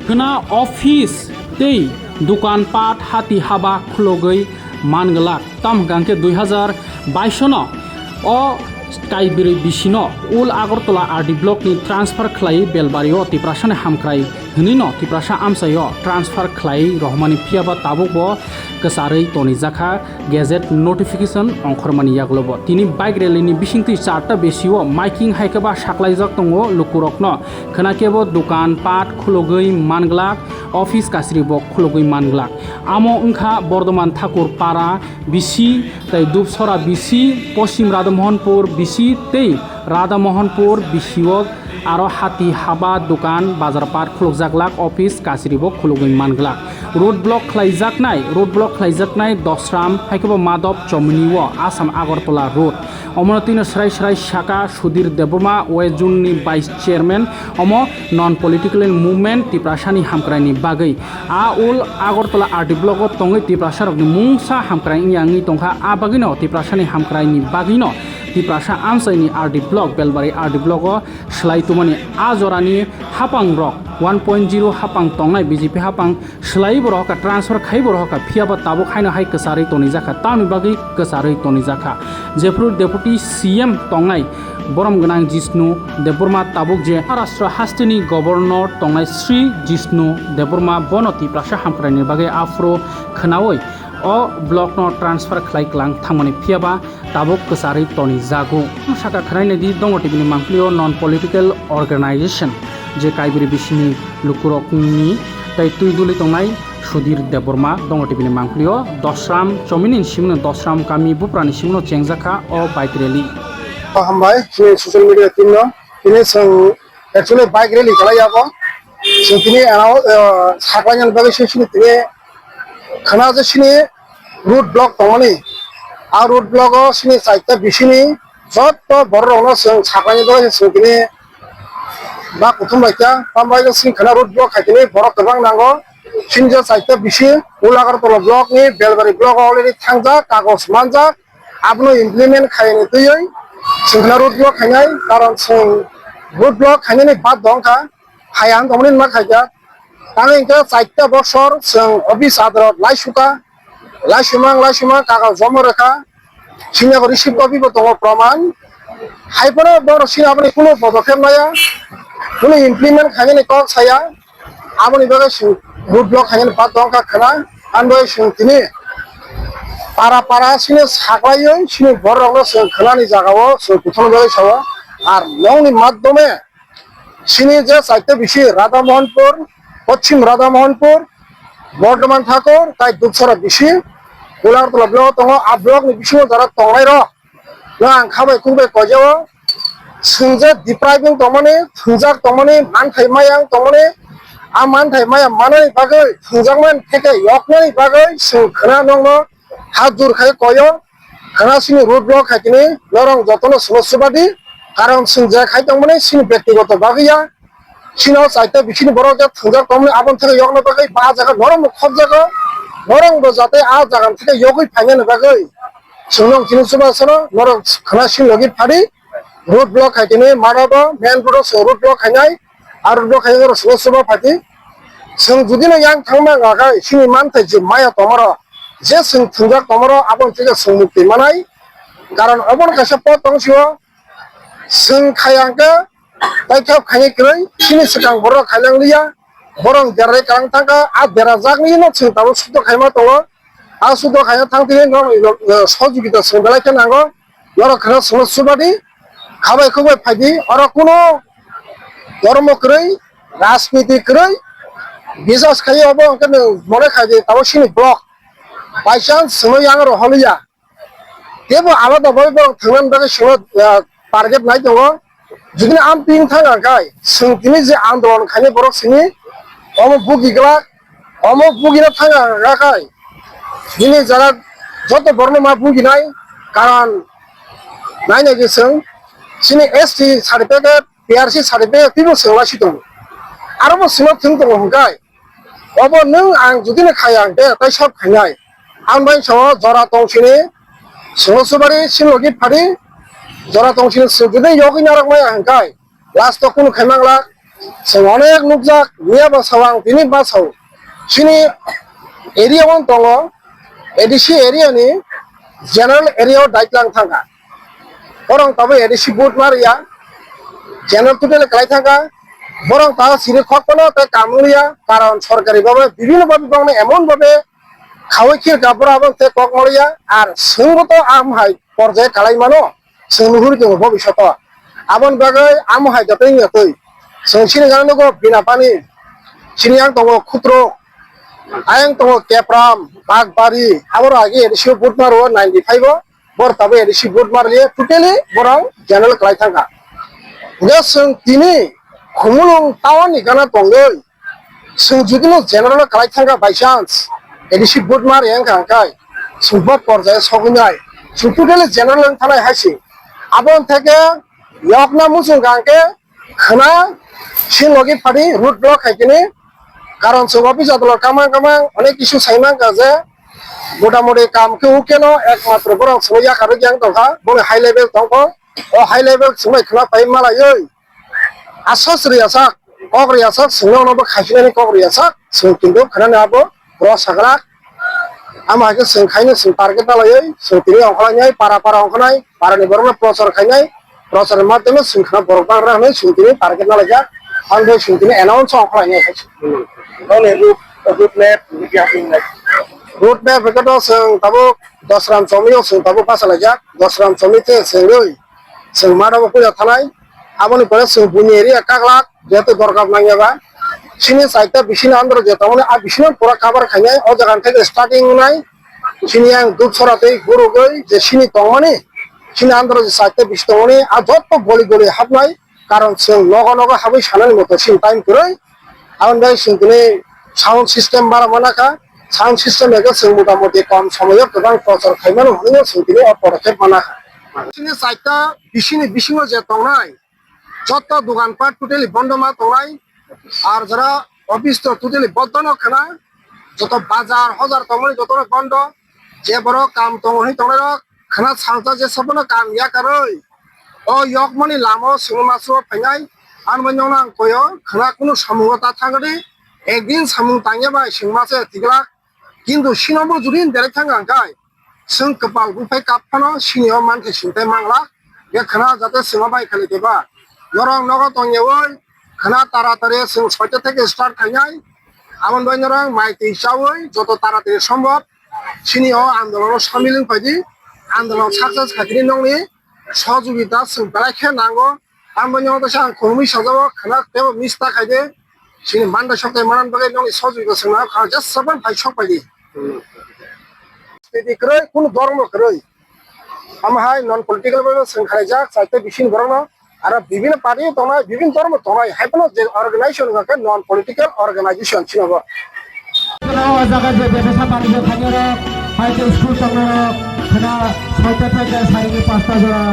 hna office tei দোকানপাট হাতি হাবা খুলগৈ মানগলাক তাম গাংকে 2022 no o কাইবিরি বিসিনো উল Agartala RD block ni transfer khlai belbario tiprasane hamkrai hini tiprasa amsayo transfer khlai rohmani phiaba tabukbo kasarei toni jakha gazette notification ongkhormani yaglobo tini bike rally ni bisingti charta besio miking haikaba saklaijak tongo lukurokno khanakebo dukan pat khulogoi manglak office kasribo khulogoi manglak amo ongkha bordhoman thakur para bisi tai dubsora bisi poschim radhamohanpur bisi tei radhamohanpur bisiok aro hati haba dukan bazarpat khulokjaklak office kasribo khulogoi manglak road block khlaijaknai dosram haikebo madop chomniwo Assam Agartala road omnotino srai shaka Sudir Deborma West Zone ni vice chairman omo non political movement tiprasani hamkraini bagai a ul Agartala RD block o tongai tiprasarok ni mungsa hamkraini yangi tongkha a bagino tiprasani hamkraini bagino tiprasa amsaini RD block belbari RD block o slaitumani ajorani hapang rok 1.0 hapang tongnai BJP hapang slai borok ka transfer khai borok ka phiaba tabo khaina hai kasari toni jakha tani bagi kasari toni jakha jefru deputy CM tongnai borom ganang Jishnu Deborma tabuk je Maharashtra hastini governor tongnai Sri Jishnu Deborma bonoti prasa hamkrani bagi afro khnawoi o block no transfer khlai klang thangmani phiaba tabuk kasari toni jago saka khraina di dongo tibini mangplio non political organization je kaibiri bisini lukurokni tai tuiduli tongnai Sudir Deborma dongo tibini mangplio dosram chominin simno dosram kami buprani simno chengjaka o bike rally hambai social media tinno tini sang actually bike rally kalayago so tini anao saklanyan bagi sini tini khana je sini road block tongani a road block o sini saita bisini jotto borro no sang saklanyan do sini ba kutum baita tambai sini khana road block khaitini borok tabang nango sinja saita bisi Ulagartala block ni Belbari block already thangja kagos manja abno implement khaini tuyoi singla road block khainai karon sing road block khainani bad dongkha hayang tomrin ma khaija tang ingka saita boxor sing office adrot laisumang kagos jomo rekha singya ko receive copy bo tongo praman haipora bor sing apni kuno podokep naya kuno implement khainani kok saya aboni baga sing road block hayan pat dongka khana andoi sing tini para sini saklayo sini borok sing khanani jagao sing kuthon bagai sawo ar nongni maddome sini je saite bisi Radhamohanpur Poschim Radhamohanpur Bordhoman Thakur tai dubsora bisi Ulagartala block tongo a block ni bisi jara tongnai ro nang khabai kubai kojao singje depriving tongmani thungjak tongmani manthai mayang tongmani aman thai maya manai bagai thungjangman theke yoknai bagai sing khana nongno hatur khai koyo khana sini road block khaitini lorong jotono smossubadi karon sing je khai tongmani sini ব্যক্তিগত bagiya sino saita bisini borok je thungjak tongmani abon theke yokna bagai ba jaga norom khobjago norom bo jate a jaga theke yogoi phaina bagai sunong sini subasano norom khana sini logi phari road block khaitini marabo main road road block khainai আর খাইগর সব ফাটি जों जुदिनो yang थांमा गागाय सिनि मानथाय जे माया तमरो जे जों थुंजाक तमरो आबन थिगे संमुक्ति मानाय कारण अबन कासे प तंसियो जों खायांके ताइखाब खानि क्रय सिनि सिगां बर खायलांलिया बरं देरै कां थांगा आ देरा जागनि न जों ताबो सुद खायमा दङ आ सुद खाया थांथिने न सहजुगिता जों बेलायखे नांगो नर खना समस्यबादि खाबाय खबाय फायदि आरो कुनो धर्म क्रय राजनीति क्रय बिजनेस खायो अब अंकन मने खाजे ताबो सिनि ब्लक बाय चान्स सनो यांग रो हलिया केबो आलादा बयबो थांनान बागे सनो टारगेट नाय दङ जुदि आम पिन थाङा गाय सोंथिनि जे आन्दोलन खाने बरक सिनि अमो बुगिग्ला अमो बुगिना थाङा गाय दिनै जारा जत बर्णमा बुगिनाय कारण नायनाय गेसों सिनि एसटी सार्टिफिकेट PRC सार्टिफिकेट तिबो सोलासि दङ आरोबो सोलो थिं दङ गाय अब नों आं जुदिनो खाया दे ताइ सब खायनाय आं बाय सो जरा तंसिनि सोलसुबारि सिलगि फारि जरा तंसिनि जुदि यगिना रकमाय गाय लास्ट कुन खायमांला जों अनेक नुकजाक मिया बासाव आं बिनि बासाव सिनि एरियायाव दङ एडिसि एरियानि जेनेरेल एरियायाव दाइटलां थाङा बरं ताबो एडिसि बुट मारिया जेनेरेल टुटेल खालाय थाङा বরং তারা সিরে খকনো তে কামুরিয়া কারণ সরকারি ভাবে বিভিন্ন ভাবে বাংলা এমন ভাবে খাওয়াই খির কাপড় এবং তে কক মরিয়া আর সঙ্গত আম হাই পর্যায়ে কালাই মানো সঙ্গুহুরি দङ ভবিষ্যৎ আবন বাগै আম হাই যাতে ইয়তৈ সঙ্গিনি গানো গো বিনা পানি সিনিয়াং দङ ক্ষুদ্র আয়ং দङ কেপ্রাম বাগবাড়ি আবার আগে এডিসি বুট মারো 95 বর তবে এডিসি বুট মারলিয়ে টোটালি বরং জেনারেল খালাই থাকা গেসং তিনি খুমুলুং টাউনनि गाना दङै जों जुदि जेनेरेल खालाय थांगा बाय चान्स एडिसि बुट मार एं खांखाय सुबा पर्जाय सगुनाय सुटुटेल जेनेरेल थानाय हासि आबन থেকে यकना मुसुं गांके खना सिलगि फादि रुट ब्लक खायकिनि কারণ সবাবি জাদল কামা কামা অনেক কিছু সাইমান কাজে মোটামুটি কাম কেউ কেন একমাত্র বরং সইয়া কারো জ্ঞান দখা বলে হাই লেভেল দङ ও হাই লেভেল সময় খনা পাই মালাयै asas riasak kok riasak sungno nobo khasini kok riasak sung kindu khana abo bro sagrak ama ke sung khaine sung target dalai sung tini ongkhlai para ongkhlai para ni borna prosor khainai prosor madhyame sung khana borba rahne sung tini target dalai ja ande sung tini announce ongkhlai neone root map root map bekoto sung tabo dosram chomio sung tabo pasala ja dosram chomite sengroi sung madabo puja thanai আমনি পরে সুপুনি area কাগলাক যেহেতু দরকার নাইবা সিনি সাইতে বিশিনা আন্দর যেতে মানে আর বিশিনা পুরা খাবার খাইনাই ও জায়গা থেকে স্টার্টিং নাই সিনি আং দুধ ছড়াতে গরু গই যে সিনি দংমানি সিনি আন্দর যে সাইতে বিশ দংমানি আর যত গলি গলি হাবনাই কারণ जों লগ লগ হাবই সানানি মতো সিন টাইম করে আউন ভাই সিনগুলি সাউন্ড সিস্টেম বাড়া বানাকা সাউন্ড সিস্টেম এগে जों মোটামুটি কম সময়ে গোবাं প্রচার খাইমানো হইনো সিনগুলি পদক্ষেপ বানাকা সিনি সাইতে বিশিনি যে দংনাই যত দোকানপাট টোটালি বন্ধ মা দঙাই আর যারা অফিস তো টোটালি বন্ধ নখানা যত বাজার হাজার তমনি যত বন্ধ যে বড় কাম তমনি তমনি খানা সালতা যে সবন কাম ইয়া কারই ও ইয়ক মনি লামো সুমাসু ফাইনাই আর মঞ্জনা কয় খানা কোনো সমূহতা থাকরে একদিন সমূহ তাঙ্গেবা সিংমাসে তিগলা কিন্তু সিনবো জুরিন দেরে থাঙ্গাঙ্কাই जों कपाल गुफाय कापफानो सिनियाव मानथे सिनथाय मांगला बे खाना जाते सिमाबाय खालि देबा নরং নগদ দङেওই খানা তাড়াতাড়ি जों 6টা থেকে স্টার্ট খাইনাই আমন বাই নরং মাইতে হিসাबै যত তাড়াতাড়ি সম্ভব সিনিও আন্দোলন সামিল ফাইদি আন্দোলন সাকসেস খাতিনি নংনি সহযোগিতা जों বেলাখে নাঙ্গো আমবানি অদশা কর্মী সাজাও খানা তেব মিস্তা খাইদে সিনি মানদা সকাই মানান বাগে নংনি সহযোগিতা जों খানা জাস্ট সাবান ফাই সপাইদি স্টেডি করে কোন ধর্ম করে আমহাই নন পলিটিক্যাল ভাবে जों খাইজাক সাইতে বিশিন বরং আর বিভিন্ন পার্টি তোমার বিভিন্ন ধর্ম তোমার হাইপনো যে অর্গানাইজেশন আছে নন পলিটিক্যাল অর্গানাইজেশন ছিল জায়গা যে ব্যবসা বাণিজ্য থাকে হয়তো স্কুল তোমার সেটা 6টা থেকে 5টা জোড়া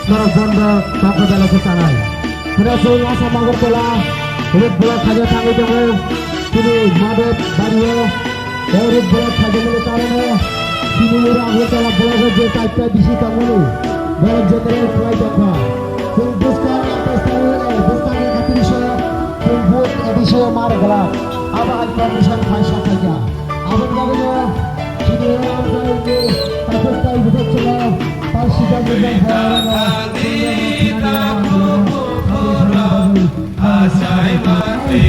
নরক বন্ধ বাক্য বেলাকে জানায় সেটা সেই আশা মাগরতলা রুট ব্লক খাজে থাকি যেমন তিনি মাদক বাড়িয়ে এই রুট ব্লক খাজে মিলে কারণে তিনি আগরতলা ব্লকের যে 4টা ডিসি তেমনি বড় জেনারেল ফ্লাই দেখা edisi margala aba information faisha thaja abon gabino sini orang ke takut tai budek chela tar sida budek bharana asai mate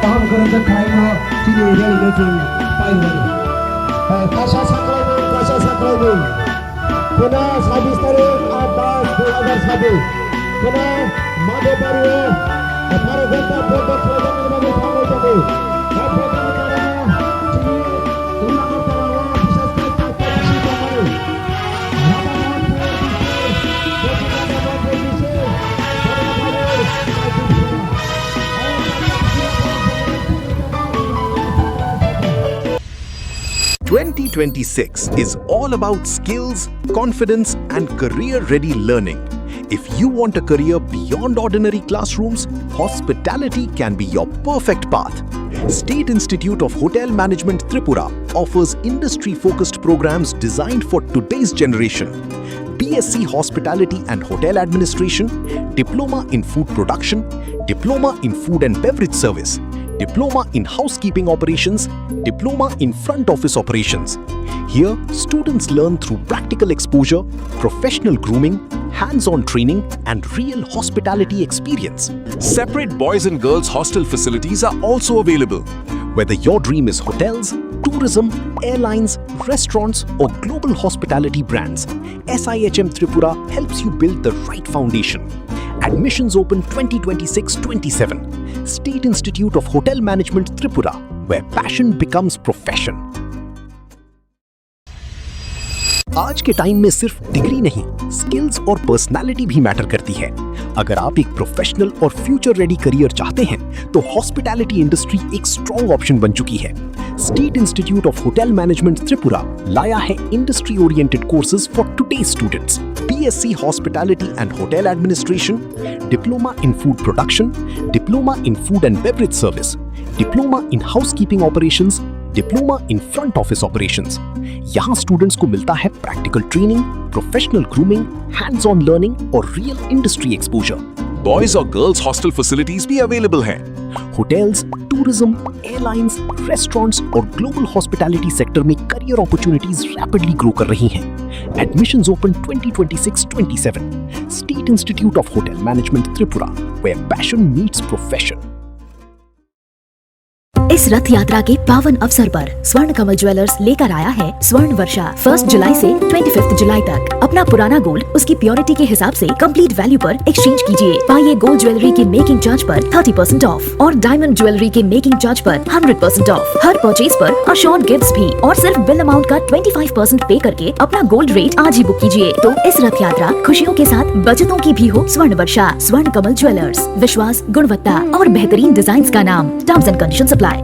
paham kerja kain sini dia itu paling baru. Kasih saklai kena sabis tarik atas 2001 kena made baru para genta produk produk ini made kamu jadi produk karena sini ulama para bisa sekali sini kamu 2026 is all about skills, confidence, and career-ready learning. If you want a career beyond ordinary classrooms, hospitality can be your perfect path. State Institute of Hotel Management Tripura offers industry-focused programs designed for today's generation. BSc Hospitality and Hotel Administration, Diploma in Food Production, Diploma in Food and Beverage Service, Diploma in Housekeeping Operations, Diploma in Front Office Operations. Here, students learn through practical exposure, professional grooming, hands-on training, and real hospitality experience. Separate boys and girls hostel facilities are also available. Whether your dream is hotels, tourism, airlines, restaurants, or global hospitality brands, SIHM Tripura helps you build the right foundation. Admissions open 2026-27. State Institute of Hotel Management Tripura, where passion becomes profession. आज के time में सिर्फ degree नहीं, skills और personality भी matter करती है। अगर आप एक प्रोफेशनल और फ्यूचर रेडी करियर चाहते हैं, तो हॉस्पिटैलिटी इंडस्ट्री एक स्ट्रॉन्ग ऑप्शन बन चुकी है। State institute of hotel management Tripura लाया है industry oriented courses for today students. BSc Hospitality and Hotel Administration, Diploma in Food Production, Diploma in Food and Beverage Service, Diploma in Housekeeping Operations, Diploma in Front Office Operations. यहाँ students को मिलता है practical training, professional grooming, hands on learning और real industry exposure. Boys और girls hostel facilities भी available हैं। Hotels, tourism, airlines, restaurants और global hospitality sector में करियर अपॉर्चुनिटीज रैपिडली ग्रो कर रही हैं। Admissions open 2026-27. State Institute of Hotel Management Tripura, where passion meets profession. इस रथ यात्रा के पावन अवसर पर स्वर्ण कमल ज्वेलर्स लेकर आया है स्वर्ण वर्षा। 1 जुलाई से 25 जुलाई तक अपना पुराना गोल्ड उसकी प्योरिटी के हिसाब से कंप्लीट वैल्यू पर एक्सचेंज कीजिए। पाइए गोल्ड ज्वेलरी के मेकिंग चार्ज पर 30% ऑफ और डायमंड ज्वेलरी के मेकिंग चार्ज पर 100% ऑफ। हर परचेज पर अशोर्ड गिफ्ट्स भी और सिर्फ बिल अमाउंट का 25% पे करके अपना गोल्ड रेट आज ही बुक कीजिए। तो इस रथ यात्रा खुशियों के साथ बचतों की भी हो स्वर्ण वर्षा। स्वर्ण कमल ज्वेलर्स, विश्वास, गुणवत्ता और बेहतरीन डिजाइन का नाम। Terms and conditions apply.